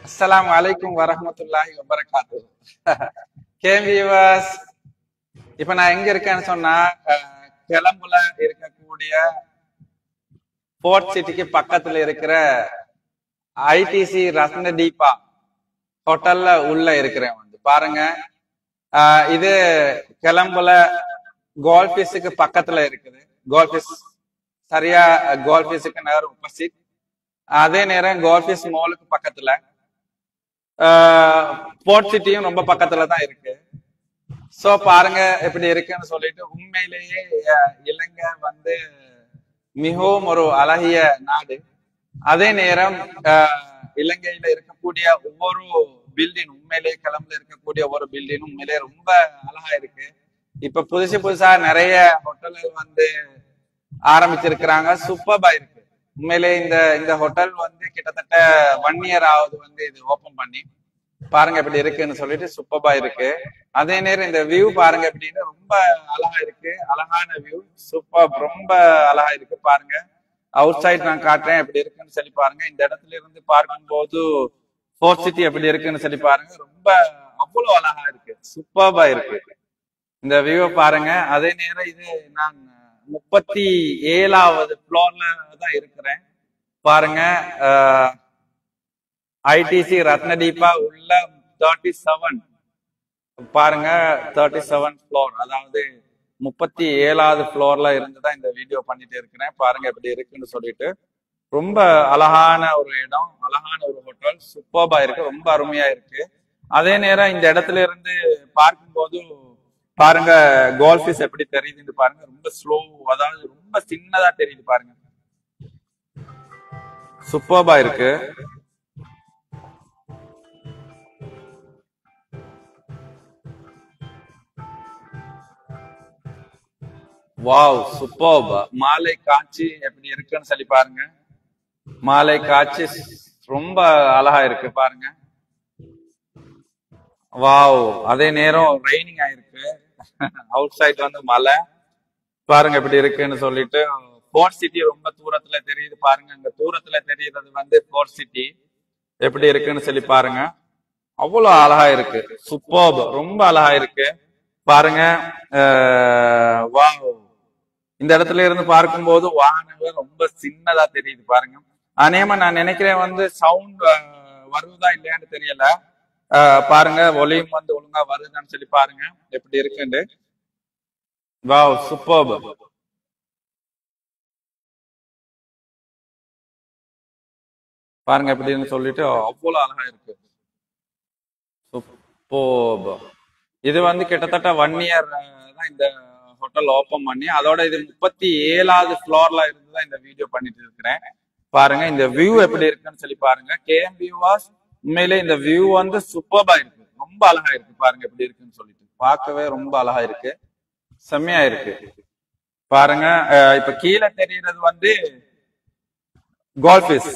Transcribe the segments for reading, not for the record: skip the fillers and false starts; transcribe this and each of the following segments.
அஸ்ஸலாமு அலைக்கும் வரஹ்மத்துல்லாஹி வபரகாத்துஹு. கேம் வியூவர்ஸ், இப்ப நான் எங்க இருக்கேன்னு சொன்னா கொலம்புல இருக்கக்கூடிய போர்ட் சிட்டிக்கு பக்கத்துல இருக்கிற ஐடிசி ரத்னதீபா ஹோட்டல்ல உள்ள இருக்கிறேன். பாருங்க, இது கொலம்புல கோல்ஃபீஸுக்கு பக்கத்துல இருக்குது. கோல்ஃபீஸ் சரியா கோல்ஃபீஸுக்கு நேரம் ஆப்போசிட். அதே நேரம் கோல்ஃபீஸ் மாலுக்கு பக்கத்துல போர்ட் சிட்டியும் ரொம்ப பக்கத்துல தான் இருக்கு. சோ பாருங்க எப்படி இருக்குன்னு சொல்லிட்டு, உண்மையிலேயே இலங்கை மிகவும் ஒரு அழகிய நாடு. அதே நேரம் இலங்கையில இருக்கக்கூடிய ஒவ்வொரு பில்டிங், உண்மையிலேயே கொலம்புல இருக்கக்கூடிய ஒவ்வொரு பில்டிங்கும் உண்மையிலேயே ரொம்ப அழகா இருக்கு. இப்ப புதுசா நிறைய ஹோட்டல்கள் ஆரம்பிச்சிருக்கிறாங்க. சூப்பர்பா இருக்கு உண்மையிலே. இந்த ஹோட்டல் கிட்டத்தட்ட 1 இயர் ஆகுது இது ஓபன் பண்ணி. பாருங்க எப்படி இருக்குன்னு சொல்லிட்டு, சூப்பர்பா இருக்கு. அதே நேரம் இந்த வியூ பாருங்க எப்படின்னு, ரொம்ப அழகா இருக்கு. அழகான வியூ, சூப்பர், ரொம்ப அழகா இருக்கு. பாருங்க அவுட் சைட் நான் காட்டுறேன் எப்படி இருக்குன்னு சொல்லி பாருங்க. இந்த இடத்துல இருந்து பார்க்கும் போது போர்ட் சிட்டி எப்படி இருக்குன்னு சொல்லி பாருங்க. ரொம்ப அவ்வளவு அழகா இருக்கு, சூப்பர்பா இருக்கு இந்த வியூ பாருங்க. அதே நேரம் இது நான் 37வது ஃப்ளோர்ல தான் இருக்கிறேன். பாருங்க, ஐடிசி ரத்னதீபா உள்ள 37 பாருங்க, 37 ஃப்ளோர், அதாவது 37வது ஃப்ளோர்ல இருந்துதான் இந்த வீடியோ பண்ணிட்டு இருக்கிறேன். பாருங்க எப்படி இருக்குன்னு சொல்லிட்டு, ரொம்ப அழகான ஒரு இடம், அழகான ஒரு ஹோட்டல், சூப்பர்பா இருக்கு, ரொம்ப அருமையா இருக்கு. அதே நேரம் இந்த இடத்துல இருந்து பார்க்கும்போது பாருங்க கோல்ஃபீஸ் எப்படி தெரியுதுன்னு பாருங்க. ரொம்ப ஸ்லோ, அதாவது ரொம்ப சின்னதா தெரியுது பாருங்க, சூப்பர்பா இருக்கு. வாவ், சூப்பர்பா. மாலை காட்சி எப்படி இருக்குன்னு சொல்லி பாருங்க. மாலை காட்சி ரொம்ப அழகா இருக்கு பாருங்க. வாவ். அதே நேரம் ரெய்னிங் ஆயிருக்கு, அவுட் சைட் மழை. பாருங்க எப்படி இருக்குன்னு சொல்லிட்டு, போர்ட் சிட்டி ரொம்ப தூரத்துல தெரியுது பாருங்க. அங்க தூரத்துல தெரியுறது போர்ட் சிட்டி எப்படி இருக்குன்னு சொல்லி பாருங்க. அவ்வளவு அழகா இருக்கு, சூப்பர்ப், ரொம்ப அழகா இருக்கு பாருங்க. வாவ். இந்த இடத்துல இருந்து பார்க்கும்போது வாகனங்கள் ரொம்ப சின்னதா தெரியுது பாருங்க. அநேகமா நான் நினைக்கிறேன் சவுண்ட் வருவதா இல்லையான்னு தெரியல. பாருங்க ஒலியும் ஒழுங்கா வருதான்னு சொல்லி பாருங்க எப்படி இருக்குன்னு. Wow, superb. பாருங்க எப்படின்னு சொல்லிட்டு, அவ்வளவு அழகா இருக்கு, சூப்பர்ப். இது கிட்டத்தட்ட 1 இயர் தான் இந்த ஹோட்டல் ஓபன் பண்ணி. அதோட இது 37வது ஃப்ளோர்ல இருந்துதான் இந்த வீடியோ பண்ணிட்டு இருக்கிறேன். பாருங்க இந்த வியூ எப்படி இருக்குன்னு சொல்லி பாருங்க. கேஎம் வியூவர்ஸ், உண்மையிலே இந்த வியூ சூப்பர்பா இருக்கு, ரொம்ப அழகா இருக்கு. பாருங்க எப்படி இருக்குன்னு சொல்லிட்டு, பார்க்கவே ரொம்ப அழகா இருக்கு, செம்மையா இருக்கு. பாருங்க இப்ப கீழே தெரியுறது கோல்ஃபீஸ்.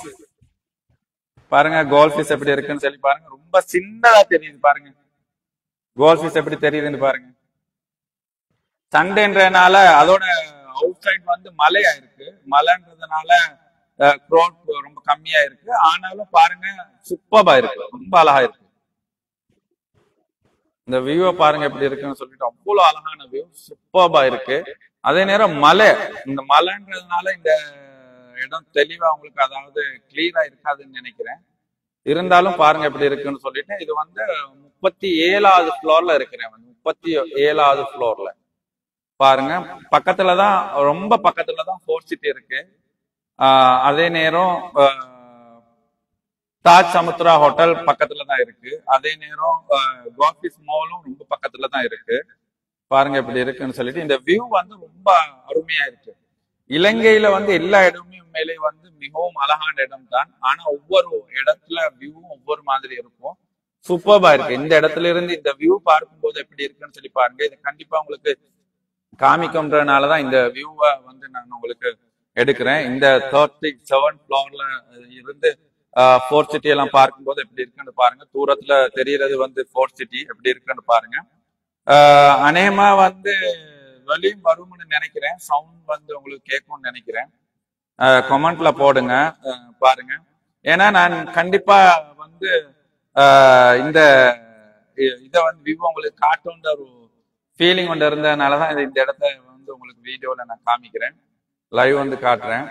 பாருங்க கோல்ஃபீஸ் எப்படி இருக்குன்னு சொல்லி பாருங்க. ரொம்ப சின்னதா தெரியுது பாருங்க, கோல்ஃபீஸ் எப்படி தெரியுதுன்னு பாருங்க. சண்டேன்றதுனால அதோட அவுட் சைட் மழையா இருக்கு. மழைன்றதுனால க்ரௌட் ரொம்ப கம்மியா இருக்கு. ஆனாலும் பாருங்க சூப்பர்பா இருக்கு, ரொம்ப அழகா இருக்கு. இந்த வியூவை பாருங்க எப்படி இருக்குன்னு சொல்லிட்டு, அவ்வளவு அழகான வியூ, சூப்பர்பா இருக்கு. அதே நேரம் மழை, இந்த மழைன்றதுனால இந்த இடம் தெளிவா உங்களுக்கு, அதாவது கிளியரா இருக்காதுன்னு நினைக்கிறேன். இருந்தாலும் பாருங்க எப்படி இருக்குன்னு சொல்லிட்டு, இது 37வது ஃப்ளோர்ல இருக்கிறேன். 37வது ஃப்ளோர்ல பாருங்க. பக்கத்துலதான், ரொம்ப பக்கத்துலதான் போர்ட் சிட்டி இருக்கு. அதே நேரம் தாஜ் சமுத்ரா ஹோட்டல் பக்கத்துல தான் இருக்கு. அதே நேரம் கோல்ஃபீஸ் மாலும் ரொம்ப பக்கத்துல தான் இருக்கு. பாருங்க எப்படி இருக்குன்னு சொல்லிட்டு, இந்த வியூ ரொம்ப அருமையா இருக்கு. இலங்கையில எல்லா இடமுமே உண்மையிலே மிகவும் அழகான இடம் தான். ஆனா ஒவ்வொரு இடத்துல வியூவும் ஒவ்வொரு மாதிரி இருக்கும், சூப்பர்பா இருக்கு. இந்த இடத்துல இருந்து இந்த வியூ பார்க்கும்போது எப்படி இருக்குன்னு சொல்லி பாருங்க. இது கண்டிப்பா உங்களுக்கு காமிக்கும்ன்றதுனாலதான் இந்த வியூவை நான் உங்களுக்கு எடுக்கிறேன். இந்த 37 ஃப்ளோர்ல இருந்து போர்ட் சிட்டி எல்லாம் பார்க்கும்போது எப்படி இருக்குன்னு பாருங்க. தூரத்துல தெரியறது போர்ட் சிட்டி எப்படி இருக்குன்னு பாருங்க. அநேகமா வெளியும் வரும்னு நினைக்கிறேன். சவுண்ட் உங்களுக்கு கேட்கும்னு நினைக்கிறேன். கமெண்ட்ல போடுங்க பாருங்க. ஏன்னா நான் கண்டிப்பா இந்த இதை வந்து விவோ உங்களுக்கு காட்டுன்ற ஒரு ஃபீலிங் கொண்டு இருந்ததுனாலதான் இந்த இடத்த வந்து உங்களுக்கு வீடியோல நான் காமிக்கிறேன், லைவ் வந்து காட்டுறேன்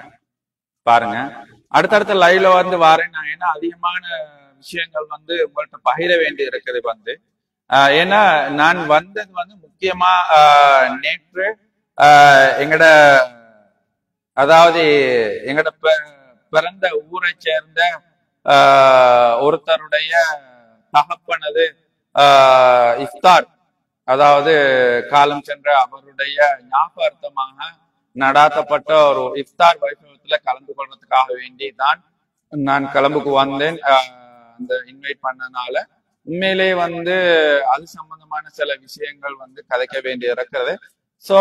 பாருங்க. அடுத்தடுத்த லைவ்ல வந்து வாரேன் நான், ஏன்னா அதிகமான விஷயங்கள் வந்து உங்கள்கிட்ட பகிர வேண்டி இருக்குது வந்து. ஏன்னா நான் வந்தது வந்து முக்கியமா நேற்று எங்கட அதாவது எங்கட பிறந்த ஊரை சேர்ந்த ஒருத்தருடைய தகப்பனது இஃப்தார், அதாவது காலம் சென்ற அவருடைய ஞாபகார்த்தமாக நடாத்தப்பட்ட ஒரு இஃப்தார் வைபவத்துல கலந்து கொள்றதுக்காக வேண்டி தான் நான் கிளம்புக்கு வந்தேன். அந்த இன்வைட் பண்ணனால உண்மையிலே வந்து அது சம்பந்தமான சில விஷயங்கள் வந்து கதைக்க வேண்டி இருக்கிறது. சோ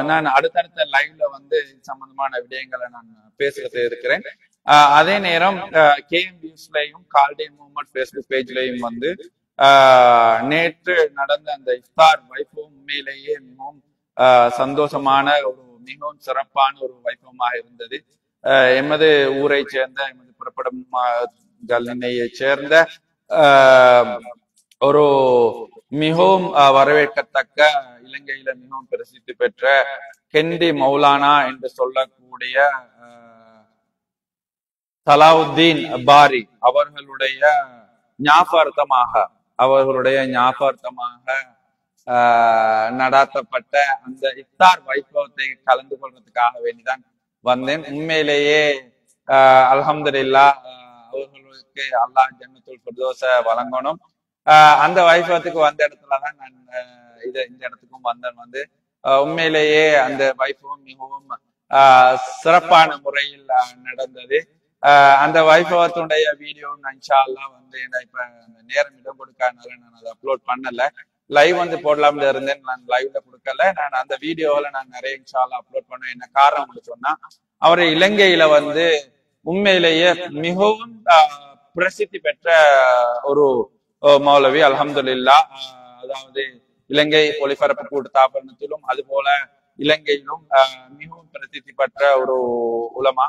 நான் அடுத்தடுத்த லைவ்ல வந்து இது சம்பந்தமான விடயங்களை நான் பேசுறது இருக்கிறேன். அதே நேரம் கேஎம் நியூஸ்லயும் கால்டே மூவ்மெண்ட் ஃபேஸ்புக் பேஜ்லயும் வந்து நேற்று நடந்த அந்த இஃப்தார் வைபவம் உண்மையிலேயே மிகவும் சந்தோஷமான ஒரு மிகவும் சிறப்பான ஒரு வைபவமாக இருந்தது. எமது ஊரை சேர்ந்த எமது புறப்படும் கல்வியை சேர்ந்த ஒரு மிகவும் வரவேற்கத்தக்க இலங்கையில மிகவும் பிரசித்தி பெற்ற கெண்டி மௌலானா என்று சொல்லக்கூடிய சலாவுத்தீன் பாரி அவர்களுடைய ஞாபகார்த்தமாக நடாத்தப்பட்ட அந்த இஃப்தார் வைபவத்தை கலந்து கொள்றதுக்காக வேண்டிதான் வந்தேன். உண்மையிலேயே அல்ஹம்துலில்லாஹ் அவர்களுக்கு அல்லாஹ் ஜன்னத்துல் ஃபிர்தௌஸ வழங்கணும். அந்த வைபவத்துக்கு வந்த இடத்துலதான் நான் இந்த இடத்துக்கும் வந்தேன் வந்து. உண்மையிலேயே அந்த வைபவம் மிகவும் சிறப்பான முறையில் நடந்தது. அந்த வைபவத்துடைய வீடியோ நான் இன்ஷா அல்லாஹ் வந்து இப்ப நேரம் இடம் கொடுக்காதனால நான் அதை அப்லோட் பண்ணல. லைவ் வந்து போடலாம்னு இருந்தேன், நான் லைவ்ல கொடுக்கல. நான் அந்த வீடியோல நான் நிறைய இன்ஷா அல்லாஹ் அப்லோட் பண்ணேன். என்ன காரணம் சொன்னா, அவர் இலங்கையில வந்து உண்மையிலேயே மிகவும் பிரசித்தி பெற்ற ஒரு மௌலவி அல்ஹம்துலில்லாஹ். அதாவது இலங்கை ஒளிபரப்பு கூட்டுத்தாபனத்திலும் அது போல இலங்கையிலும் மிகவும் பிரசித்தி பெற்ற ஒரு உலமா,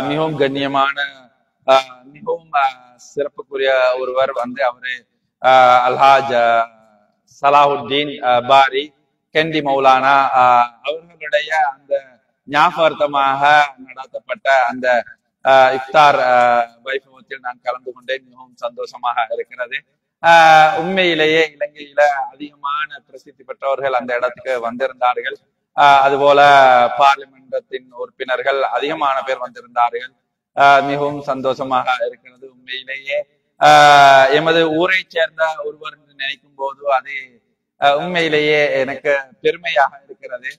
மிகவும் கண்ணியமான மிகவும் சிறப்புக்குரிய ஒருவர் வந்து அவரு அல்ஹாஜ் சலாஹுத்தீன் பாரி கெண்டி மௌலானா அவர்களுடைய அந்த ஞாபகார்த்தமாக நடாத்தப்பட்ட அந்த இஃப்தார் வைபவத்தில் நான் கலந்து கொண்டேன். மிகவும் சந்தோஷமாக இருக்கிறது. உண்மையிலேயே இலங்கையில அதிகமான பிரசித்தி பெற்றவர்கள் அந்த இடத்துக்கு வந்திருந்தார்கள். அதுபோல பார்லிமெண்டத்தின் உறுப்பினர்கள் அதிகமான பேர் வந்திருந்தார்கள். மிகவும் சந்தோஷமாக இருக்கிறது. உண்மையிலேயே எமது ஊரை சேர்ந்த ஒருவர் என்று நினைக்கும் போது அது உண்மையிலேயே எனக்கு பெருமையாக இருக்கிறது.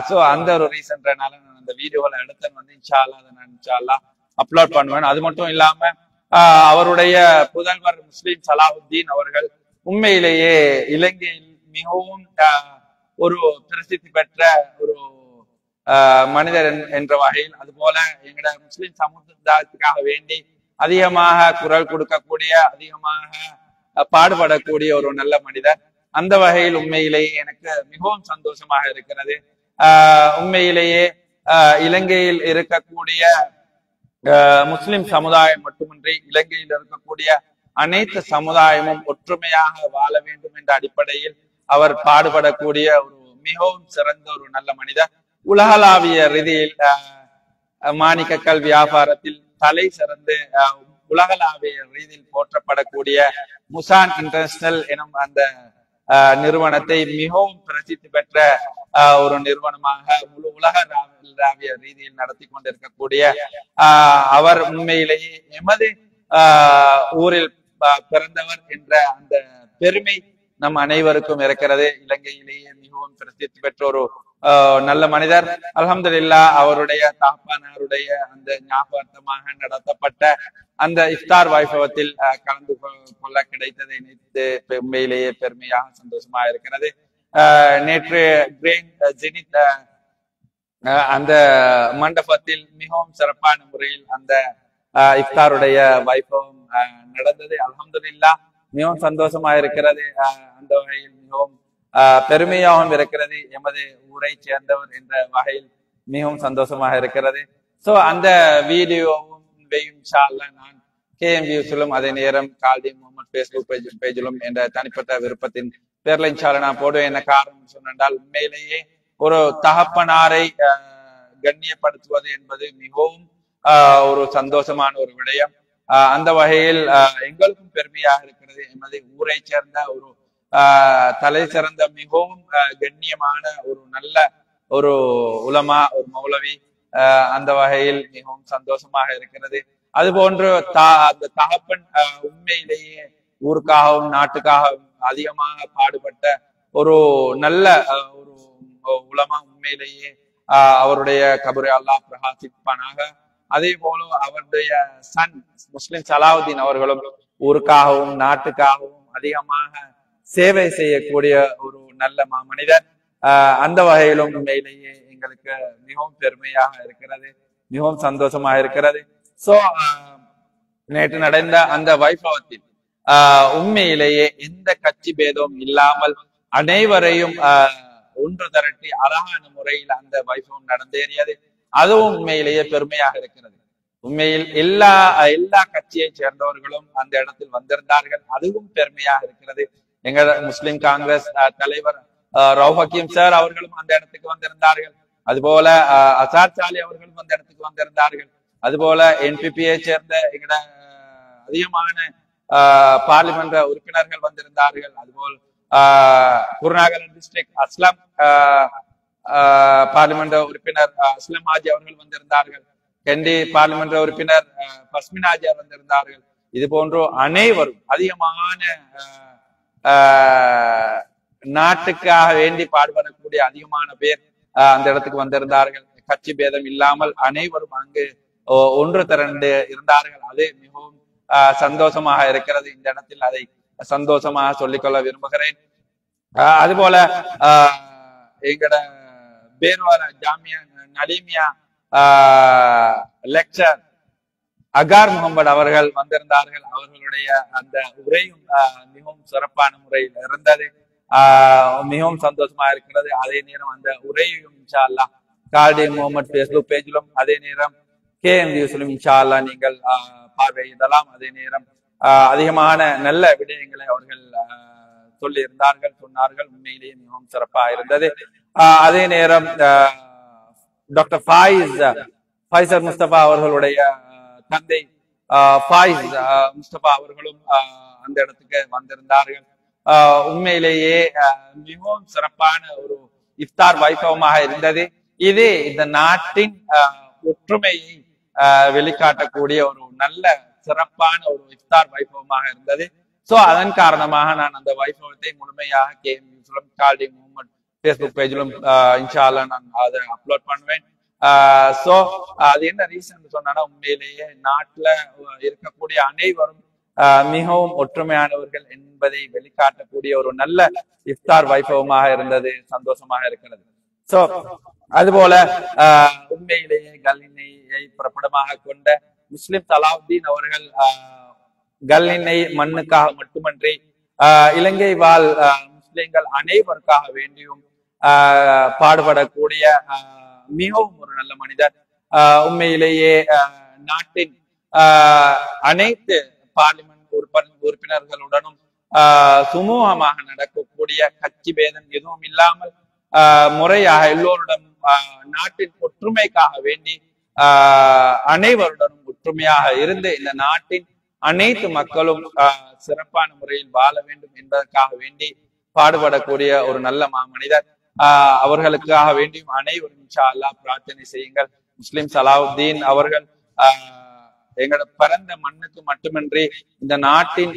சோ அந்த ஒரு ரீசன்றனால நான் அந்த வீடியோல எடுத்தேன் வந்து இன்ஷா அல்லாஹ் அதை நான் இன்ஷா அல்லாஹ் அப்லோட் பண்ணுவேன். அது மட்டும் இல்லாம அவருடைய புதல்வர் முஸ்லிம் சலாஹுத்தீன் அவர்கள் உண்மையிலேயே இலங்கையில் மிகவும் ஒரு பிரசித்தி பெற்ற ஒரு மனிதர் என்ற வகையில், அதுபோல எங்கட முஸ்லிம் சமுதாயத்துக்காக வேண்டி அதிகமாக குரல் கொடுக்கக்கூடிய, அதிகமாக பாடுபடக்கூடிய ஒரு நல்ல மனிதர். அந்த வகையில் உண்மையிலேயே எனக்கு மிகவும் சந்தோஷமாக இருக்கிறது. உண்மையிலேயே இலங்கையில் இருக்கக்கூடிய முஸ்லிம் சமுதாயம் மட்டுமின்றி இலங்கையில் இருக்கக்கூடிய அனைத்து சமுதாயமும் ஒற்றுமையாக வாழ வேண்டும் என்ற அடிப்படையில் அவர் பாடுபடக்கூடிய ஒரு மிகவும் சிறந்த ஒரு நல்ல மனிதர். உலகளாவிய ரீதியில் மாணிக்கக்கல் வியாபாரத்தில் தலை சிறந்து உலகளாவிய ரீதியில் போற்றப்படக்கூடிய முசான் இன்டர்நேஷனல் எனும் அந்த நிறுவனத்தை மிகவும் பிரசித்தி பெற்ற ஒரு நிறுவனமாக முழு உலகளாவிய ரீதியில் நடத்தி கொண்டிருக்கக்கூடிய அவர் உண்மையிலேயே எமது ஊரில் பிறந்தவர் என்ற அந்த பெருமை நம் அனைவருக்கும் இருக்கிறது. இலங்கையிலேயே மிகவும் பிரசித்தி பெற்ற ஒரு நல்ல மனிதர். அல்ஹம்துலில்லாஹ் அவருடைய தகப்பனாருடைய அந்த ஞாபகார்த்தமாக நடத்தப்பட்ட அந்த இஃப்தார் வைபவத்தில் கலந்து கொள்ள கிடைத்ததை நினைத்து உண்மையிலேயே பெருமையாக சந்தோஷமாக இருக்கிறது. நேற்று ஜெனித் அந்த மண்டபத்தில் மிகவும் சிறப்பான முறையில் அந்த இஃப்தாருடைய வைபவம் நடந்தது. அல்ஹம்துலில்லாஹ் மிகவும் சந்தோஷமாக இருக்கிறது. அந்த வகையில் மிகவும் பெருமையாகவும் இருக்கிறது. எமது ஊரை சேர்ந்தவர் என்ற வகையில் மிகவும் சந்தோஷமாக இருக்கிறது. சோ அந்த வீடியோவும் இன்ஷா அல்லாஹ் நான் KM Views-லும் அதே நேரம் கால்டி முகமது Facebook பேஜிலும் என்ற தனிப்பட்ட விருப்பத்தின் பேர்ல இன்ஷால்லா நான் போடுவேன். என்ன காரணம் சொன்னால், உண்மையிலேயே ஒரு தகப்பனாரை கண்ணியப்படுத்துவது என்பது மிகவும் ஒரு சந்தோஷமான ஒரு விடயம். அந்த வகையில் எங்களுக்கும் பெருமையாக இருக்கிறது. எமது ஊரை சேர்ந்த ஒரு தலை சிறந்த மிகவும் கண்ணியமான ஒரு நல்ல ஒரு உலமா, ஒரு மௌலவி. அந்த வகையில் மிகவும் சந்தோஷமாக இருக்கிறது. அதுபோன்று அந்த தகப்பன் உண்மையிலேயே ஊருக்காகவும் நாட்டுக்காகவும் அதிகமாக பாடுபட்ட ஒரு நல்ல ஒரு உலமா. உண்மையிலேயே அவருடைய கபரை அல்லாஹ் பிரகாசிப்பானாக. அதே போல அவருடைய சன் முஸ்லிம் சலாவுதீன் அவர்களும் ஊருக்காகவும் நாட்டுக்காகவும் அதிகமாக சேவை செய்யக்கூடிய ஒரு நல்ல மனிதர். அந்த வகையிலும் உண்மையிலேயே எங்களுக்கு மிகவும் பெருமையாக இருக்கிறது, மிகவும் சந்தோஷமாக இருக்கிறது. சோ நேற்று நடந்த அந்த வைபவத்தில் உண்மையிலேயே எந்த கட்சி பேதமும் இல்லாமல் அனைவரையும் ஒன்று திரட்டி அழகான முறையில் அந்த வைபவம் நடந்தேறியது. அதுவும் உண்மையிலேயே பெருமையாக இருக்கிறது. உண்மையில் எல்லா கட்சியை சேர்ந்தவர்களும் அந்த இடத்தில் வந்திருந்தார்கள். அதுவும் பெருமையாக இருக்கிறது. எங்கள் முஸ்லிம் காங்கிரஸ் தலைவர் ரவுப் ஹக்கீம் சார் அவர்களும் அந்த இடத்துக்கு வந்திருந்தார்கள். அதுபோல அசார் சாலி அவர்களும் அந்த இடத்துக்கு வந்திருந்தார்கள். அதுபோல NPP-யை சேர்ந்த எங்கட அதிகமான பார்லிமெண்ட் உறுப்பினர்கள் வந்திருந்தார்கள். அதுபோல் குருநாகல் டிஸ்ட்ரிக்ட் அஸ்லாம் பார்லிமெண்ட் உறுப்பினர் அஸ்லம் ஹாஜி அவர்கள் வந்திருந்தார்கள். கண்டி பார்லிமெண்ட் உறுப்பினர் பஸ்மின் ஹாஜி வந்திருந்தார்கள். இது போன்று அனைவரும் அதிகமான நாட்டுக்காக வேண்டி பாடுபடக்கூடிய அதிகமான பேர் அந்த இடத்துக்கு வந்திருந்தார்கள். கட்சி பேதம் இல்லாமல் அனைவரும் அங்கு ஒன்று திரண்டு இருந்தார்கள். அது மிகவும் சந்தோஷமாக இருக்கிறது. இந்த இடத்தில் அதை சந்தோஷமாக சொல்லிக்கொள்ள விரும்புகிறேன். அதுபோல எங்கட பேர்வால ஜாமியா நலீமியா லெக்சர் அகார் முகமது அவர்கள் வந்திருந்தார்கள். அவர்களுடைய அந்த உரையும் மிகவும் சிறப்பான முறையில் இருந்தது. மிகவும் சந்தோஷமா இருக்கிறது. அதே நேரம் அந்த உரையையும் இன்ஷா அல்லாஹ் கால்டி முகமது Facebook பேஜிலும் அதே நேரம் KM Views-லும் இன்ஷா அல்லாஹ் நீங்கள் பார்வையிடலாம். அதே நேரம் அதிகமான நல்ல விடயங்களை அவர்கள் சொல்லி இருந்தார்கள், சொன்னார்கள். உண்மையிலேயே மிகவும் சிறப்பாக இருந்தது. அதே நேரம் டாக்டர் ஃபைசர் முஸ்தபா அவர்களுடைய தந்தை ஃபாயிஸ் முஸ்தபா அவர்களும் அந்த இடத்துக்கு வந்திருந்தார்கள். உண்மையிலேயே மிகவும் சிறப்பான ஒரு இஃப்தார் வைபவமாக இருந்தது. இது இந்த நாட்டின் ஒற்றுமையை வெளிக்காட்டக்கூடிய ஒரு நல்ல சிறப்பான ஒரு இஃப்தார் வைபவமாக இருந்தது. சோ அதன் காரணமாக நான் அந்த வைபவத்தை முழுமையாக KM Views-லும் கால்டி முகமது Facebook பேஜிலும் இன்ஷா அல்லாஹ் நான் அதை அப்லோட் பண்ணுவேன். சோ அது என்ன ரீசன் சொன்னா, உண்மையிலேயே நாட்டுல இருக்கக்கூடிய அனைவரும் மிகவும் ஒற்றுமையானவர்கள் என்பதை வெளிக்காட்டக்கூடிய ஒரு நல்ல இஃப்தார் வைபவமாக இருந்தது. சந்தோஷமாக இருக்கிறது. சோ அதுபோல உண்மையிலேயே கல்லினையை புறப்படமாக கொண்ட முஸ்லிம் சலாவுதீன் அவர்கள் கல்லினை மண்ணுக்காக மட்டுமன்றி இலங்கை வாழ் முஸ்லிம்கள் அனைவருக்காக வேண்டியும் பாடுபடக்கூடிய மிகவும் ஒரு நல்ல மனிதர். உண்மையிலேயே நாட்டின் அனைத்து பார்லிமெண்ட் உறுப்பினர்களுடனும் சுமூகமாக நடக்கக்கூடிய கட்சி பேதம் எதுவும் இல்லாமல் முறையாக எல்லோருடன் நாட்டின் ஒற்றுமைக்காக வேண்டி அனைவருடனும் ஒற்றுமையாக இருந்து இந்த நாட்டின் அனைத்து மக்களும் சிறப்பான முறையில் வாழ வேண்டும் என்பதற்காக வேண்டி பாடுபடக்கூடிய ஒரு நல்ல மனிதர். அவர்களுக்காக வேண்டியும் அனைவரும் இன்ஷா அல்லாஹ் பிரார்த்தனை செய்யுங்கள். முஸ்லிம் சலாவுதீன் அவர்கள் எங்களோட பிறந்த மண்ணுக்கு மட்டுமின்றி இந்த நாட்டின்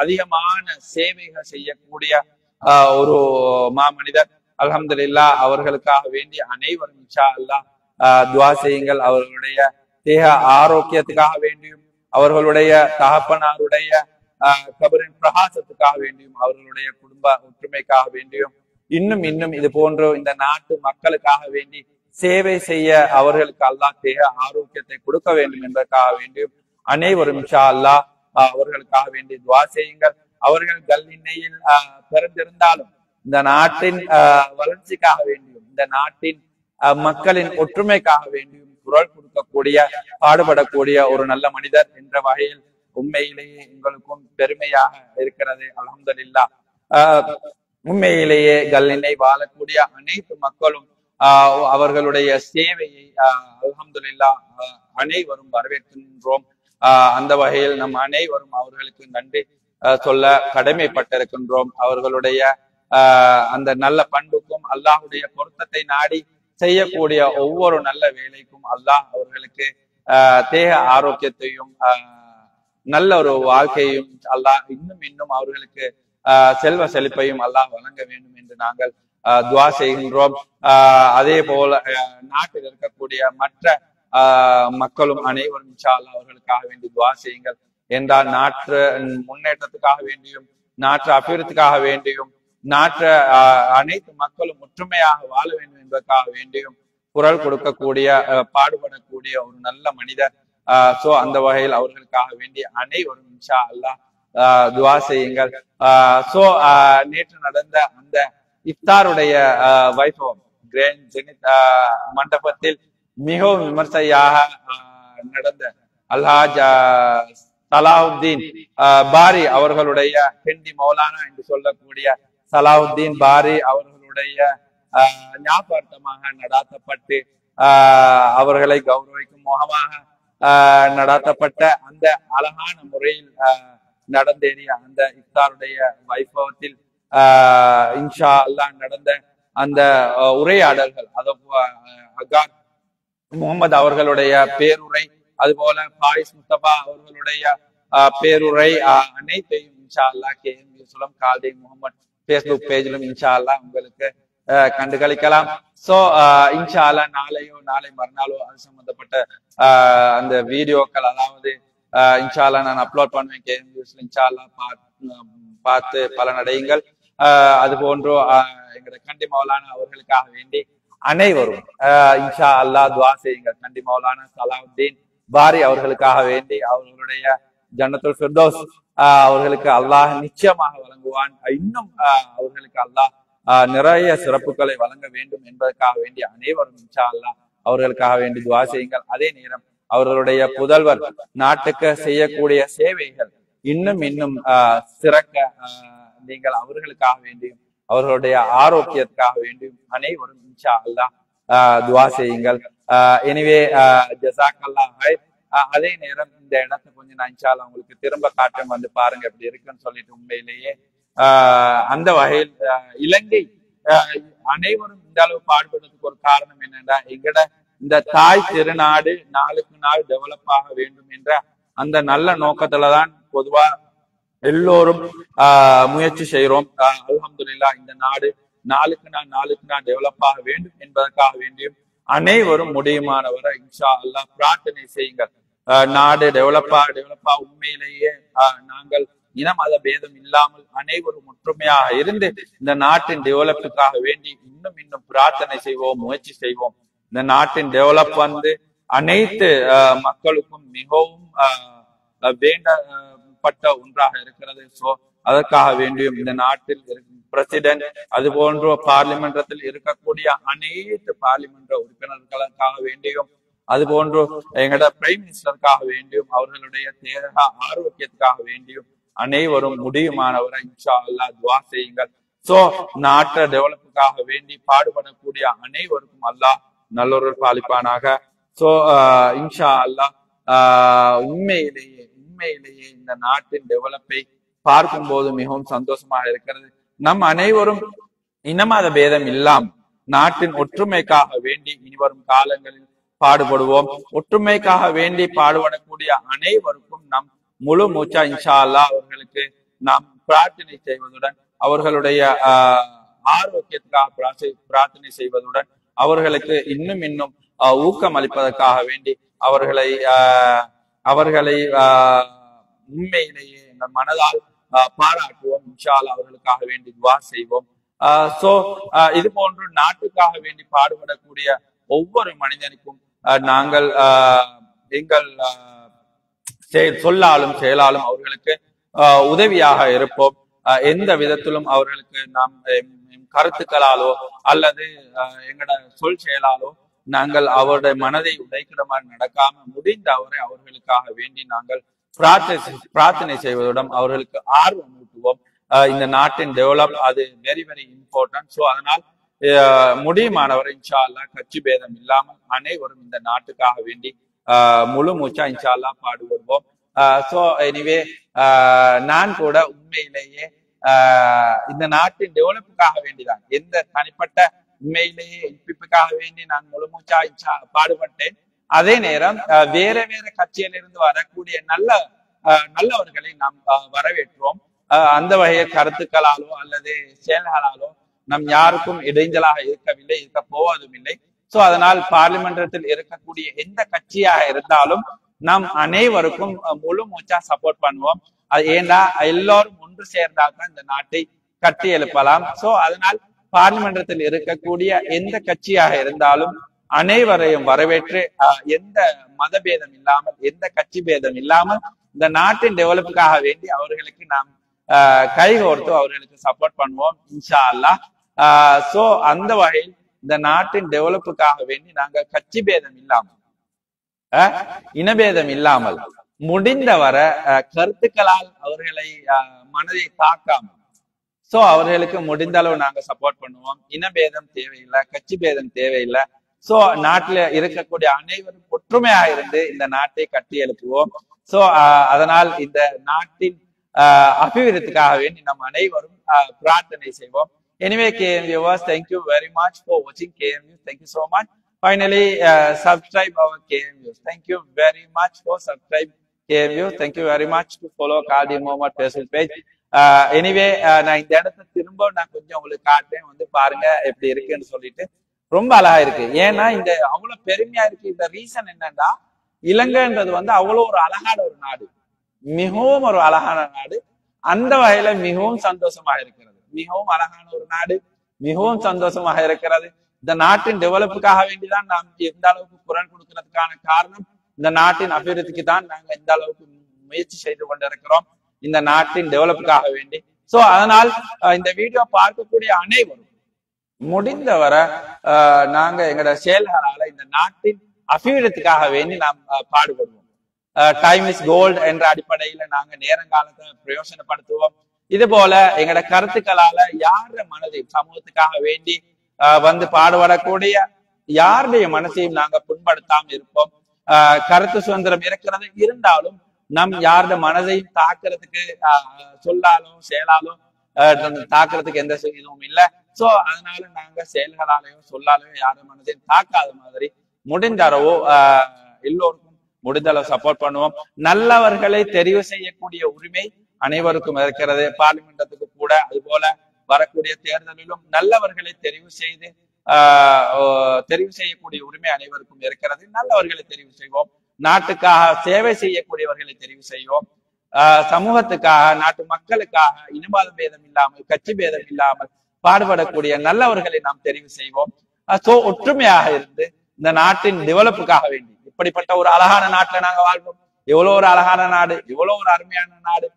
அதிகமான சேவைகள் செய்யக்கூடிய ஒரு மாமனிதர். அல்ஹம்துலில்லாஹ் அவர்களுக்காக வேண்டி அனைவரும் இன்ஷா அல்லாஹ் துஆ செய்யுங்கள். அவர்களுடைய தேக ஆரோக்கியத்துக்காக வேண்டியும், அவர்களுடைய தகப்பனாருடைய கபரின் பிரகாசத்துக்காக வேண்டியும், அவர்களுடைய குடும்ப ஒற்றுமைக்காக வேண்டியும், இன்னும் இது போன்ற இந்த நாட்டு மக்களுக்காக வேண்டி சேவை செய்ய அவர்களுக்கு அல்லாஹ் தேக ஆரோக்கியத்தை கொடுக்க வேண்டும் என்பதற்காக வேண்டியும் அனைவரும் இன்ஷா அல்லாஹ் அவர்களுக்காக வேண்டி துஆ செய்யுங்கள். அவர்கள் கல்லினையில் பிறந்திருந்தாலும் இந்த நாட்டின் வளர்ச்சிக்காக வேண்டியும், இந்த நாட்டின் மக்களின் ஒற்றுமைக்காக வேண்டியும் குரல் கொடுக்கக்கூடிய பாடுபடக்கூடிய ஒரு நல்ல மனிதர் என்ற வகையில் உண்மையிலேயே எங்களுக்கும் பெருமையாக இருக்கிறது. அல்ஹம்துலில்லாஹ். உண்மையிலேயே கல்லினை வாழக்கூடிய அனைத்து மக்களும் அவர்களுடைய சேவையை அல்ஹம்துலில்லாஹ் அனைவரும் வரவேற்கின்றோம். அந்த வகையில் நம் அனைவரும் அவர்களுக்கு நன்றி சொல்ல கடமைப்பட்டிருக்கின்றோம். அவர்களுடைய அந்த நல்ல பண்புக்கும் அல்லாஹுடைய பொருத்தத்தை நாடி செய்யக்கூடிய ஒவ்வொரு நல்ல வேலைக்கும் அல்லாஹ் அவர்களுக்கு தேக ஆரோக்கியத்தையும் நல்ல ஒரு வாழ்க்கையும் அல்லாஹ் இன்னும் அவர்களுக்கு செல்வ செழிப்பையும் அல்லாஹ் வழங்க வேண்டும் என்று நாங்கள் துவா செய்கின்றோம். அதே போல நாட்டில் இருக்கக்கூடிய மற்ற மக்களும் அனைவரும் இன்ஷா அல்லாஹ் அவர்களுக்காக வேண்டி துவா செய்யுங்கள். என்றால் நாட்டு முன்னேற்றத்துக்காக வேண்டியும் நாட்டு அபிவிருத்திக்காக வேண்டியும் நாட்டு அனைத்து மக்களும் ஒற்றுமையாக வாழ வேண்டும் என்பதற்காக வேண்டியும் குரல் கொடுக்கக்கூடிய பாடுபடக்கூடிய ஒரு நல்ல மனிதர். சோ அந்த வகையில் அவர்களுக்காக வேண்டிய அனைவரும் இன்ஷா அல்லாஹ் துவா செய்யுங்கள். சோ நேற்று நடந்த அந்த இஃப்தாருடைய வைபவம் கிராண்ட் ஜெனித் மண்டபத்தில் மிகவும் விமர்சையாக நடந்த அல்ஹாஜ் சலாஹுத்தீன் பாரி அவர்களுடைய ஹிந்தி மௌலானா என்று சொல்லக்கூடிய சலாஹுத்தீன் பாரி அவர்களுடைய ஞாபகார்த்தமாக நடாத்தப்பட்டு அவர்களை கௌரவிக்கும் முகமாக நடாத்தப்பட்ட அந்த அழகான முறையில் நடந்தேறிய அந்த இஃப்தாருடைய வைபவத்தில் இன்ஷா அல்லாஹ் நடந்த அந்த உரையாடல்கள் அகாத் முகமது அவர்களுடைய பேருரை, அதுபோல பாரிஸ் முஸ்தபா அவர்களுடைய பேருரை அனைத்தையும் இன்ஷா அல்லாஹ் KMU சுலம் காதி முகமது Facebook பேஜிலும் இன்ஷா அல்லாஹ் உங்களுக்கு கண்டுகளிக்கலாம். சோ இன்ஷா அல்லாஹ் நாளை மறுநாளோ அது சம்பந்தப்பட்ட அந்த வீடியோக்கள் அதாவது இன்ஷா அல்லாஹ் நான் அப்லோட் பண்ணுவேன் KMU இன்ஷா அல்லாஹ் பார்த்து பலனடையுங்கள். அது போன்று எங்களுடைய கண்டி மௌலானா அவர்களுக்காக வேண்டி அனைவரும் இன்ஷா அல்லாஹ் துவா செய்யுங்கள். கண்டி மௌலானா சலாஹுத்தீன் பாரி அவர்களுக்காக வேண்டி அவர்களுடைய ஜன்னத்துல் ஃபிர்தௌஸ் அவர்களுக்கு அல்லாஹ் நிச்சயமாக வழங்குவான். இன்னும் அவர்களுக்கு அல்லாஹ் நிறைய சிறப்புகளை வழங்க வேண்டும் என்பதற்காக வேண்டி அனைவரும் இன்ஷா அல்லாஹ் அவர்களுக்காக வேண்டி துவா செய்யுங்கள். அதே நேரம் அவர்களுடைய புதல்வர் நாட்டுக்கு செய்யக்கூடிய சேவைகள் இன்னும் சிறக்க நீங்கள் அவர்களுக்காக வேண்டியும் அவர்களுடைய ஆரோக்கியத்துக்காக வேண்டியும் அனைவரும் இன்ஷா அல்லாஹ் துவா செய்யுங்கள். எனவே ஜஸாக்கல்லாஹ் ஹைர். அதே நேரம் இந்த இடத்தை கொஞ்சம் நான் இன்ஷா அல்லாஹ் உங்களுக்கு திரும்ப காட்டும் வந்து பாருங்க எப்படி இருக்குன்னு சொல்லிட்டு உண்மையிலேயே அந்த வகையில் இலங்கை அனைவரும் இந்த அளவு பாடுபடுறதுக்கு ஒரு காரணம் என்னன்னா எங்கட இந்த தாய் திருநாடு நாளுக்கு நாள் டெவலப் ஆக வேண்டும் என்ற அந்த நல்ல நோக்கத்துலதான் பொதுவா எல்லோரும் முயற்சி செய்யறோம். அல்ஹம்துலில்லாஹ் இந்த நாடு நாளுக்கு நாள் டெவலப் ஆக வேண்டும் என்பதற்காக வேண்டியும் அனைவரும் முடியுமானவரை இன்ஷா அல்லாஹ் பிரார்த்தனை செய்யுங்கள். நாடு டெவலப்பா உண்மையிலேயே நாங்கள் இன மத பேதம் இல்லாமல் அனைவரும் ஒற்றுமையாக இருந்து இந்த நாட்டின் டெவலப்புக்காக வேண்டி இன்னும் பிரார்த்தனை செய்வோம், முயற்சி செய்வோம். இந்த நாட்டின் டெவலப் வந்து அனைத்து மக்களுக்கும் மிகவும் வேண்டப்பட்ட ஒன்றாக இருக்கிறது. சோ அதற்காக வேண்டியும் இந்த நாட்டில் பிரசிடென்ட் அது போன்ற பார்லிமெண்டத்தில் இருக்கக்கூடிய அனைத்து பார்லிமெண்ட் உறுப்பினர்களுக்காக வேண்டியும் அது போன்று எங்களோட பிரைம் மினிஸ்டருக்காக வேண்டியும் அவர்களுடைய தேக ஆரோக்கியத்துக்காக வேண்டியும் அனைவரும் முடியுமானவரை இன்ஷா அல்லாஹ் துவா செய்யுங்கள். சோ நாட்டை டெவலப்புக்காக வேண்டி பாடுபடக்கூடிய அனைவருக்கும் அல்லாஹ் நல்லொரு பாலிப்பானாக. சோ இன்ஷா அல்லாஹ் உண்மையிலேயே இந்த நாட்டின் டெவலப்பை பார்க்கும் போது மிகவும் சந்தோஷமாக இருக்கிறது. நம் அனைவரும் இனமத பேதம் இல்லாமல் நாட்டின் ஒற்றுமைக்காக வேண்டி இனிவரும் காலங்களில் பாடுபடுவோம். ஒற்றுமைக்காக வேண்டி பாடுபடக்கூடிய அனைவருக்கும் நம் முழு மூச்சா இன்ஷா அல்லாஹ் அவர்களுக்கு நாம் பிரார்த்தனை செய்வதுடன் அவர்களுடைய ஆரோக்கியத்துக்காக பிரார்த்தனை செய்வதுடன் அவர்களுக்கு இன்னும் ஊக்கம் அளிப்பதற்காக வேண்டி அவர்களை உண்மையிலேயே எங்கள் மனதால் பாராட்டுவோம். இன்ஷா அல்லாஹ் அவர்களுக்காக வேண்டி துவா செய்வோம். சோ இது போன்று நாட்டுக்காக வேண்டி பாடுபடக்கூடிய ஒவ்வொரு மனிதனுக்கும் நாங்கள் எங்கள் சொல்லாலும் செயலாலும் அவர்களுக்கு உதவியாக இருப்போம். எந்த விதத்திலும் அவர்களுக்கு நாம் கருத்துக்களாலோ அல்லது எங்களோட சொல் செயலாலோ நாங்கள் அவருடைய மனதை உடைக்கிற மாதிரி நடக்காம முடிந்த அவரை அவர்களுக்காக வேண்டி நாங்கள் பிரார்த்தனை செய்வதுடன் அவர்களுக்கு ஆர்வம் ஊட்டுவோம். இந்த நாட்டின் டெவலப் அது வெரி வெரி இம்பார்ட்டன்ட். ஸோ அதனால் முடியுமானவர் இன்ஷா அல்லா கட்சி பேதம் இல்லாமல் அனைவரும் இந்த நாட்டுக்காக வேண்டி முழு மூச்சா இன்ஷா அல்லா பாடுபடுவோம். ஸோ எனிவே நான் கூட உண்மையிலேயே இந்த நாட்டின் டெவலப்புக்காக வேண்டிதான் எந்த தனிப்பட்ட உண்மையிலேயே இப்பிப்புக்காக வேண்டி நான் முழு மூச்சா பாடுபட்டேன். அதே நேரம் வேற வேற கட்சியிலிருந்து வரக்கூடிய நல்லவர்களை நாம் வரவேற்றோம். அந்த வகையில் கருத்துக்களாலோ அல்லது செயல்களாலோ நம் யாருக்கும் இடைஞ்சலாக இருக்கவில்லை, இருக்க போவதும் இல்லை. சோ அதனால் பார்லிமெண்டத்தில் இருக்கக்கூடிய எந்த கட்சியாக இருந்தாலும் நாம் அனைவருக்கும் முழு மூச்சா சப்போர்ட் பண்ணுவோம். அது ஏண்டா எல்லோரும் ஒன்று சேர்ந்தால்தான் இந்த நாட்டை கட்டி எழுப்பலாம். சோ அதனால் பார்லிமெண்டத்தில் இருக்கக்கூடிய எந்த கட்சியாக இருந்தாலும் அனைவரையும் வரவேற்று எந்த மதபேதம் இல்லாமல் எந்த கட்சி பேதம் இல்லாமல் இந்த நாட்டின் டெவலப்புக்காக வேண்டி அவர்களுக்கு நாம் கைகோர்த்து அவர்களுக்கு சப்போர்ட் பண்ணுவோம் இன்ஷா அல்லாஹ். சோ அந்த வகையில் இந்த நாட்டின் டெவலப்புக்காக வேண்டி நாங்கள் கட்சி பேதம் இல்லாமல் இனபேதம் இல்லாமல் முடிந்தவர கருத்துக்களால் அவர்களை மனதை தாக்காமல் சோ அவர்களுக்கு முடிந்த அளவு நாங்க சப்போர்ட் பண்ணுவோம். இனபேதம் தேவையில்லை, கட்சி பேதம் தேவையில்லை. சோ நாட்டுல இருக்கக்கூடிய அனைவரும் ஒற்றுமையா இருந்து இந்த நாட்டை கட்டி எழுப்புவோம். சோ அதனால் இந்த நாட்டின் அபிவிருத்திக்காக வேண்டி நம் அனைவரும் பிரார்த்தனை செய்வோம். Anyway, KM viewers, thank you very much for watching KM News. Thank you so much. Finally, subscribe our KM News. Thank you very much for subscribe KM News. Thank you very much to follow Qadi Mohammad Facebook page. Anyway, நான் இந்த இடத்த திரும்ப நான் கொஞ்சம் உங்களுக்கு காட்டுறேன், வந்து பாருங்க எப்படி இருக்குன்னு சொல்லிட்டு. ரொம்ப அழகா இருக்கு. ஏன்னா இந்த அவ்வளவு பெருமையா இருக்கு. இந்த ரீசன் என்னன்னா இலங்கைன்றது வந்து அவ்வளவு ஒரு அழகான ஒரு நாடு, மிகவும் ஒரு அழகான நாடு. அந்த வகையில மிகவும் சந்தோஷமாக இருக்கிறது. மிகவும் அழகான ஒரு நாடு, மிகவும் சந்தோஷமாக இருக்கிறது. இந்த நாட்டின் டெவலப்புக்காக வேண்டிதான் நாம் எந்த அளவுக்கு குரல் கொடுக்கிறதுக்கான காரணம் இந்த நாட்டின் அபிவிருத்திக்கு தான் நாங்க இந்த அளவுக்கு முயற்சி செய்து கொண்டிருக்கிறோம் இந்த நாட்டின் டெவலப்புக்காக வேண்டி. சோ அதனால் இந்த வீடியோ பார்க்கக்கூடிய அனைவரும் முடிந்தவர நாங்க எங்களோட செயல்களால இந்த நாட்டின் அபிவிருத்திக்காக வேண்டி நாம் பாடுபடுவோம். டைம் இஸ் கோல்டு என்ற அடிப்படையில நாங்க நேரங்காலத்தை பிரயோசனப்படுத்துவோம். இது போல எங்களோட கருத்துக்களால யார மனதையும் சமூகத்துக்காக வேண்டி வந்து பாடுபடக்கூடிய யாருடைய மனசையும் நாங்க புண்படுத்தாம இருப்போம். கருத்து சுதந்திரம் இருக்கிறது, இருந்தாலும் நம் யாருடைய மனதையும் தாக்குறதுக்கு சொல்லாலும் செயலாலும் தாக்குறதுக்கு எந்த இதுவும் இல்லை. சோ அதனால நாங்க செயல்களாலேயோ சொல்லாலேயோ யாரும் மனதையும் தாக்காத மாதிரி முடிந்த அளவோ எல்லோருக்கும் முடிந்த அளவு சப்போர்ட் பண்ணுவோம். நல்லவர்களை தெரிவு செய்யக்கூடிய உரிமை அனைவருக்கும் இருக்கிறது. பார்லிமெண்டத்துக்கு கூட அது போல வரக்கூடிய தேர்தலிலும் நல்லவர்களை தெரிவு செய்யக்கூடிய உரிமை அனைவருக்கும் இருக்கிறது. நல்லவர்களை தெரிவு செய்வோம். நாட்டுக்காக சேவை செய்யக்கூடியவர்களை தெரிவு செய்வோம். சமூகத்துக்காக, நாட்டு மக்களுக்காக இனவாத பேதம் இல்லாமல், கட்சி பேதம் இல்லாமல் பாடுபடக்கூடிய நல்லவர்களை நாம் தெரிவு செய்வோம். சோ ஒற்றுமையாக இருந்து இந்த நாட்டின் டெவலப்புக்காக வேண்டி இப்படிப்பட்ட ஒரு அழகான நாட்டுல நாங்க வாழ்வோம். எவ்வளவு ஒரு அழகான நாடு, எவ்வளவு ஒரு அருமையான நாடு.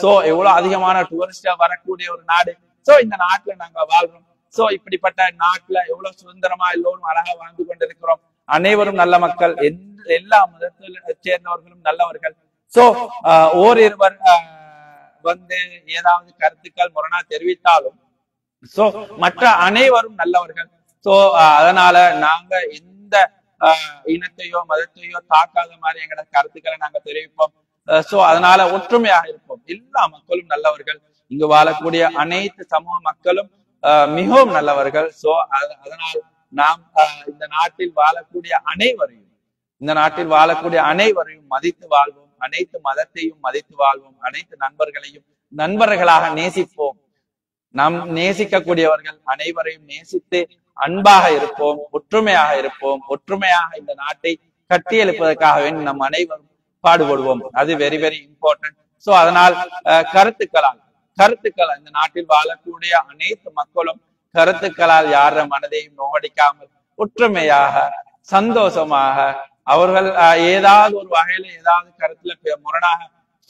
சோ எவ்வளவு அதிகமான டூரிஸ்டா வரக்கூடிய ஒரு நாடு. சோ இந்த நாட்டுல நாங்க வாழ்றோம். சோ இப்படிப்பட்ட நாட்டுல எவ்வளவு சுதந்திரமா எல்லோரும் அழகா வாழ்ந்து கொண்டிருக்கிறோம். அனைவரும் நல்ல மக்கள், எல்லா மதத்தில் சேர்ந்தவர்களும் நல்லவர்கள். சோ ஓரிருவர் வந்து ஏதாவது கருத்துக்கள் முரணா தெரிவித்தாலும் சோ மற்ற அனைவரும் நல்லவர்கள். சோ அதனால நாங்க எந்த இனத்தையோ மதத்தையோ தாக்காத மாதிரி எங்களோட கருத்துக்களை நாங்க தெரிவிப்போம். சோ அதனால ஒற்றுமையாக இருப்போம். எல்லா மக்களும் நல்லவர்கள். இங்கு வாழக்கூடிய அனைத்து சமூக மக்களும் மிகவும் நல்லவர்கள். சோ அதனால் நாம் இந்த நாட்டில் வாழக்கூடிய அனைவரையும் மதித்து வாழ்வோம். அனைத்து மதத்தையும் மதித்து வாழ்வோம். அனைத்து நண்பர்களையும் நண்பர்களாக நேசிப்போம். நாம் நேசிக்கக்கூடியவர்கள் அனைவரையும் நேசித்து அன்பாக இருப்போம், ஒற்றுமையாக இருப்போம். ஒற்றுமையாக இந்த நாட்டை கட்டி எழுப்பதற்காக வேண்டி நம் அனைவரும் பாடுபடுவோம். அது வெரி வெரி இம்பார்ட்டன்ட். சோ அதனால் கருத்துக்கள் இந்த நாட்டில் வாழக்கூடிய அனைத்து மக்களும் கருத்துக்களால் யார மனதையும் நோகடிக்காமல் ஒற்றுமையாக சந்தோஷமாக அவர்கள் ஏதாவது ஒரு வகையில ஏதாவது கருத்துல முரணாக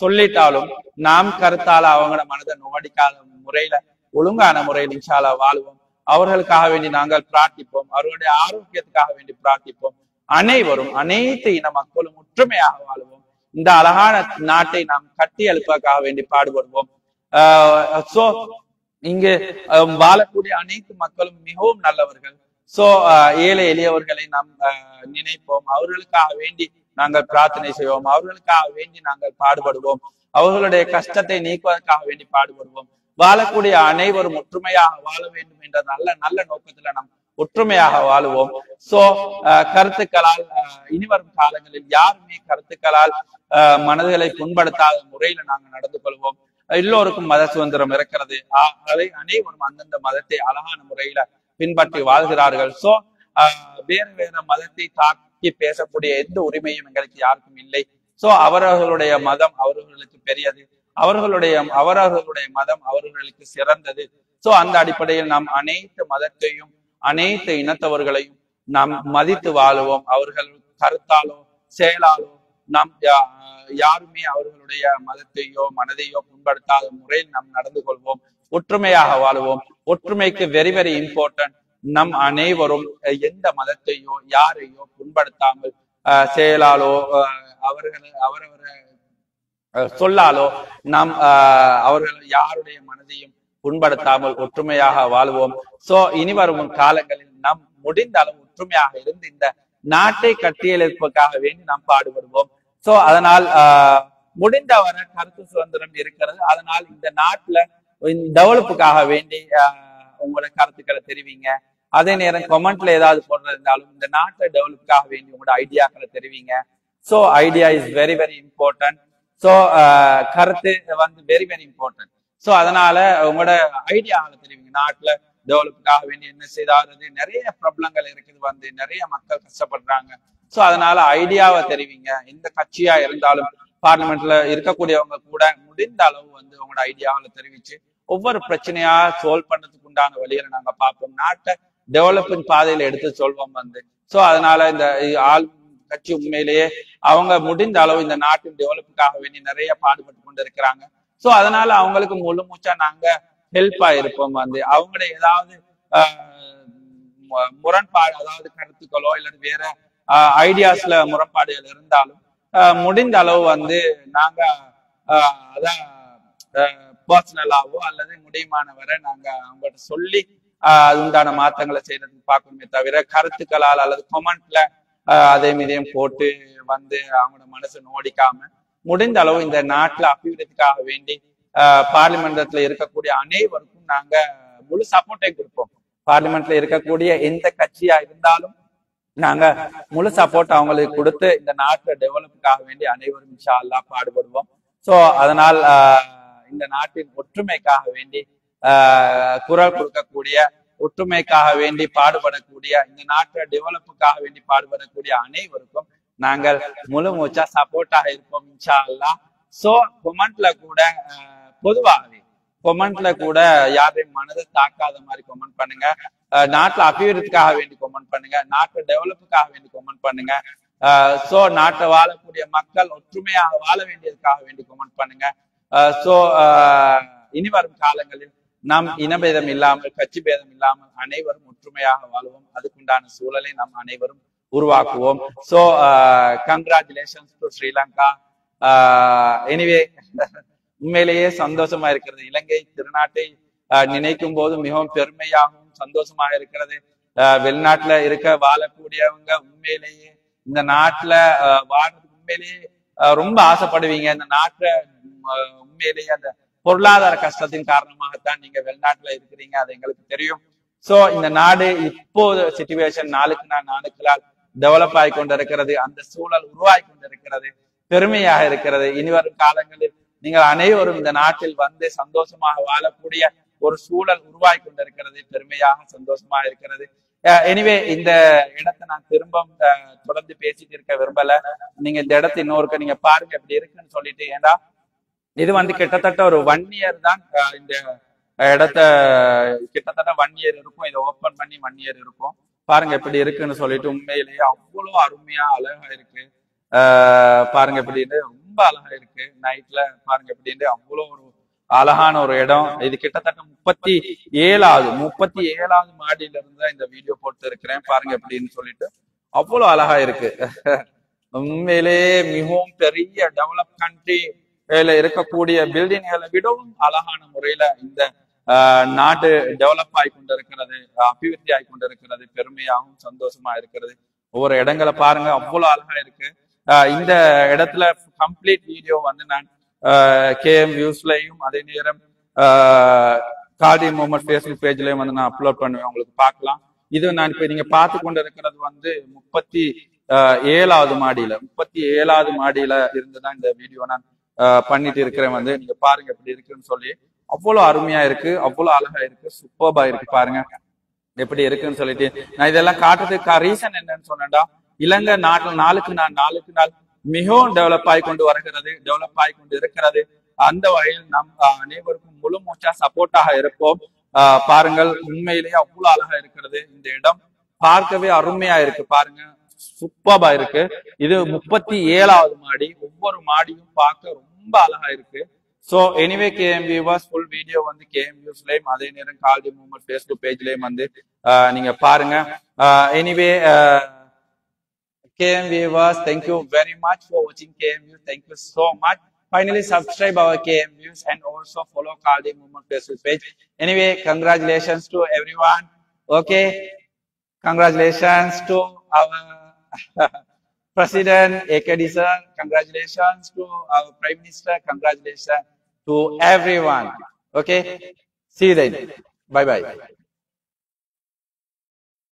சொல்லிட்டாலும் நாம் கருத்தால அவங்களோட மனதை நோகடிக்காத முறையில ஒழுங்கான முறையில் இன்ஷா அல்லாஹ் வாழ்வோம். அவர்களுக்காக வேண்டி நாங்கள் பிரார்த்திப்போம். அவர்களுடைய ஆரோக்கியத்துக்காக வேண்டி பிரார்த்திப்போம். அனைவரும் அனைத்து இன மக்களும் ஒற்றுமையாக வாழுவோம். இந்த அழகான நாட்டை நாம் கட்டி எழுப்பதற்காக வேண்டி பாடுபடுவோம். சோ இங்கு வாழக்கூடிய அனைத்து மக்களும் மிகவும் நல்லவர்கள். சோ ஏழை எளியவர்களை நாம் நினைப்போம். அவர்களுக்காக வேண்டி நாங்கள் பிரார்த்தனை செய்வோம். அவர்களுக்காக வேண்டி நாங்கள் பாடுபடுவோம். அவர்களுடைய கஷ்டத்தை நீக்குவதற்காக வேண்டி பாடுபடுவோம். வாழக்கூடிய அனைவரும் ஒற்றுமையாக வாழ வேண்டும் என்ற நல்ல நோக்கத்துல நாம் ஒற்றுமையாக வாழுவோம். சோ கருத்துக்களால் இனிவரும் காலங்களில் யாருமே கருத்துக்களால் மனதுகளை புண்படுத்தாத முறையில நாங்கள் நடந்து கொள்வோம். எல்லோருக்கும் மத சுதந்திரம் இருக்கிறது. அதை அனைவரும் அந்தந்த மதத்தை அழகான முறையில பின்பற்றி வாழ்கிறார்கள். சோ வேறு வேறு மதத்தை தாக்கி பேசக்கூடிய எந்த உரிமையும் எங்களுக்கு யாருக்கும் இல்லை. சோ அவர்களுடைய மதம் அவர்களுக்கு பெரியது, அவர்களுடைய மதம் அவர்களுக்கு சிறந்தது. சோ அந்த அடிப்படையில் நாம் அனைத்து மதத்தையும் அனைத்து இனத்தவர்களையும் நாம் மதித்து வாழுவோம். அவர்கள் கருத்தாலோ செயலாலோ நாம் யாருமே அவர்களுடைய மதத்தையோ மனதையோ புண்படுத்தாத முறையில் நாம் நடந்து கொள்வோம். ஒற்றுமையாக வாழுவோம். ஒற்றுமைக்கு வெரி வெரி இம்பார்ட்டன்ட். நம் அனைவரும் எந்த மதத்தையோ யாரையோ புண்படுத்தாமல் செயலாலோ அவரவரை சொல்லாலோ நாம் அவர்கள் யாருடைய மனதையும் புண்படுத்தாமல் ஒற்றுமையாக வாழ்வோம். சோ இனி வரும் காலங்களில் நாம் முடிந்த அளவு ஒற்றுமையாக இருந்து இந்த நாட்டை கட்டியெழுப்பதற்காக வேண்டி நாம் பாடுபடுவோம். சோ அதனால் முடிந்தவரை கருத்து சுதந்திரம் இருக்கிறது. அதனால் இந்த நாட்டுல டெவலப்புக்காக வேண்டி உங்களோட கருத்துக்களை தெரிவிங்க. அதே நேரம் கமெண்ட்ல ஏதாவது போடுறது இருந்தாலும் இந்த நாட்டை டெவலப்புக்காக வேண்டி உங்களோட ஐடியாக்களை தெரிவிங்க. So idea is very very important. So கருத்து வெரி வெரி இம்பார்ட்டன்ட். சோ அதனால உங்களோட ஐடியாவை தெரிவிங்க. நாட்டுல டெவலப்புக்காக வேண்டி என்ன செய்தாரு, நிறைய ப்ராப்ளங்கள் இருக்குது, நிறைய மக்கள் கஷ்டப்படுறாங்க. சோ அதனால ஐடியாவை தெரிவிங்க. எந்த கட்சியா இருந்தாலும் பார்லிமெண்ட்ல இருக்கக்கூடியவங்க கூட முடிந்த அளவு உங்களோட ஐடியாவை தெரிவிச்சு ஒவ்வொரு பிரச்சனையா சால்வ் பண்றதுக்கு உண்டான வழிகளை நாங்க பார்ப்போம். நாட்டை டெவலப்பிங் பாதையில எடுத்து சொல்வோம். சோ அதனால இந்த ஆள் கட்சி உண்மையிலேயே அவங்க முடிந்த அளவு இந்த நாட்டின் டெவலப்புக்காக வேண்டி நிறைய பாடுபட்டு கொண்டு இருக்கிறாங்க. சோ அதனால அவங்களுக்கு முழு மூச்சா நாங்க ஹெல்ப்பா இருப்போம். அவங்களுடைய ஏதாவது முரண்பாடு, அதாவது கருத்துக்களோ இல்ல வேற ஐடியாஸ்ல முரண்பாடுகள் இருந்தாலும் முடிந்த அளவு நாங்க அதான் பர்சனலாவோ அல்லது முடியுமான வரை நாங்க அவங்கள்ட்ட சொல்லி அது உண்டான மாற்றங்களை செய்யறதுக்கு பார்க்கணுமே தவிர கருத்துக்களால் அல்லது கொமெண்ட்ல அதே மீதியம் போட்டு அவங்களோட மனசை நோடிக்காம முடிந்த அளவு இந்த நாட்டுல அபிவிருத்திக்காக வேண்டி பார்லிமெண்ட்ல இருக்கக்கூடிய அனைவருக்கும் நாங்க முழு சப்போர்ட்டை கொடுப்போம். பார்லிமெண்ட்ல இருக்கக்கூடிய எந்த கட்சியா இருந்தாலும் நாங்க முழு சப்போர்ட் அவங்களுக்கு கொடுத்து இந்த நாட்டுல டெவலப்புக்காக வேண்டி அனைவரும் இன்ஷா அல்லாஹ் பாடுபடுவோம். சோ அதனால் இந்த நாட்டின் ஒற்றுமைக்காக வேண்டி குரல் கொடுக்கக்கூடிய, ஒற்றுமைக்காக வேண்டி பாடுபடக்கூடிய, இந்த நாட்டை டெவலப்புக்காக வேண்டி பாடுபடக்கூடிய அனைவருக்கும் நாங்கள் முழு மூச்சா சப்போர்ட்டாக இருப்போம் இன்ஷா அல்லாஹ். சோ கொமெண்ட்ல கூட பொதுவாகவே கொமெண்ட்ல கூட யாரையும் மனதை தாக்காத மாதிரி கொமெண்ட் பண்ணுங்க. நாட்டுல அபிவிருத்திக்காக வேண்டி கொமெண்ட் பண்ணுங்க. நாட்டு டெவலப்புக்காக வேண்டி கொமெண்ட் பண்ணுங்க. சோ நாட்டை வாழக்கூடிய மக்கள் ஒற்றுமையாக வாழ வேண்டியதுக்காக வேண்டி கொமெண்ட் பண்ணுங்க. சோ இனி வரும் காலங்களில் நாம் இனபேதம் இல்லாமல் கட்சி பேதம் இல்லாமல் அனைவரும் ஒற்றுமையாக வாழ்வோம். அதுக்குண்டான சூழலை நாம் அனைவரும் உருவாக்குவோம். So congratulations to Sri Lanka. Anyway உண்மையிலேயே சந்தோஷமா இருக்கிறது. இலங்கை திருநாட்டை நினைக்கும் போது மிகவும் பெருமையாகவும் சந்தோஷமாக இருக்கிறது. வெளிநாட்டுல வாழக்கூடியவங்க உண்மையிலேயே இந்த நாட்டுல வாழ்றதுக்கு உண்மையிலேயே ரொம்ப ஆசைப்படுவீங்க. இந்த நாட்டுல உண்மையிலேயே அந்த பொருளாதார கஷ்டத்தின் காரணமாகத்தான் நீங்க வெளிநாட்டுல இருக்கிறீங்க, அது எங்களுக்கு தெரியும். சோ இந்த நாடு இப்போது சிச்சுவேஷன் நாளுக்கு நாள் டெவலப் ஆகி கொண்டிருக்கிறது. அந்த சூழல் உருவாகி கொண்டிருக்கிறது. பெருமையாக இருக்கிறது. இனி வரும் காலங்களில் நீங்கள் அனைவரும் இந்த நாட்டில் சந்தோஷமாக வாழக்கூடிய ஒரு சூழல் உருவாகி கொண்டிருக்கிறது. பெருமையாக சந்தோஷமாக இருக்கிறது. எனிவே இந்த இடத்தை நான் திரும்ப தொடர்ந்து பேசிட்டு இருக்க விரும்பல. நீங்க இந்த இடத்தை இன்னொருக்க நீங்க பாருங்க எப்படி இருக்குன்னு சொல்லிட்டு. ஏன்னா இது கிட்டத்தட்ட ஒரு 1 இயர் தான் இந்த இடத்த கிட்டத்தட்ட 1 இயர் இருக்கும். இதை ஓப்பன் பண்ணி 1 இயர் இருக்கும். பாருங்க எப்படி இருக்குன்னு சொல்லிட்டு. உண்மையிலேயே அவ்வளவு அருமையா அழகா இருக்கு. பாருங்க எப்படின்னு ரொம்ப அழகா இருக்கு. நைட்ல பாருங்க எப்படின்னு அவ்வளவு ஒரு அழகான ஒரு இடம். இது கிட்டத்தட்ட 37வது மாடியில இருந்து தான் இந்த வீடியோ போட்டு இருக்கிறேன். பாருங்க எப்படின்னு சொல்லிட்டு அவ்வளவு அழகா இருக்கு. உண்மையிலேயே மிகவும் பெரிய டெவலப் கண்ட்ரி இருக்கக்கூடிய பில்டிங்களை விடவும் அழகான முறையில இந்த நாடு டெவலப் ஆகி கொண்டிருக்கிறது, அபிவிருத்தி ஆகி கொண்டிருக்கிறது, பெருமையாகவும் சந்தோஷமா இருக்கிறது. ஒவ்வொரு இடங்களை பாருங்க அவ்வளவு அழகா இருக்கு. இந்த இடத்துல கம்ப்ளீட் வீடியோ வந்து நான் KM வியூஸ்லயும் அதே நேரம் காதி முகமது ஃபேஸ்புக் பேஜ்லயும் வந்து நான் அப்லோட் பண்ணுவேன், உங்களுக்கு பார்க்கலாம். இது நான் இப்ப நீங்க பார்த்து கொண்டு இருக்கிறது வந்து 37வது மாடியில இருந்துதான் இந்த வீடியோ நான் பண்ணிட்டு இருக்கிறேன். வந்து நீங்க பாருங்க எப்படி இருக்குன்னு சொல்லி அவ்வளவு அருமையா இருக்கு, அவ்வளவு அழகா இருக்கு, சூப்பர்பா இருக்கு. பாருங்க எப்படி இருக்குன்னு சொல்லிட்டு நான் இதெல்லாம் காட்டுறதுக்கு ரீசன் என்னன்னு சொன்னேன்டா, இலங்கை நாட்டில் நாளுக்கு நாள் மிகவும் டெவலப் ஆகி கொண்டு இருக்கிறது. அந்த வகையில் நம் அனைவருக்கும் முழு மூச்சா சப்போர்ட்டாக இருப்போம். பாருங்கள் உண்மையிலேயே அவ்வளவு அழகா இருக்கிறது. இந்த இடம் பார்க்கவே அருமையா இருக்கு. பாருங்க சூப்பர்பா இருக்கு. இது 37வது மாடி. ஒவ்வொரு மாடியும் பார்க்க ரொம்ப அழகா இருக்கு. So anyway KM viewers full video வந்து KM வியூஸ்லயும் அதே நேரம் கால்டி மூமெண்ட் ஃபேஸ்புக் பேஜ்லயும் வந்து நீங்க பாருங்க. Anyway KM viewers, thank you very much for watching KM views. Thank you so much. Finally, subscribe our KM views and also follow Kaldi Movement Facebook page. Anyway, congratulations to everyone. Okay, congratulations to our President AKD sir. Congratulations to our Prime Minister. Congratulations to everyone. Okay, see you then. Bye bye.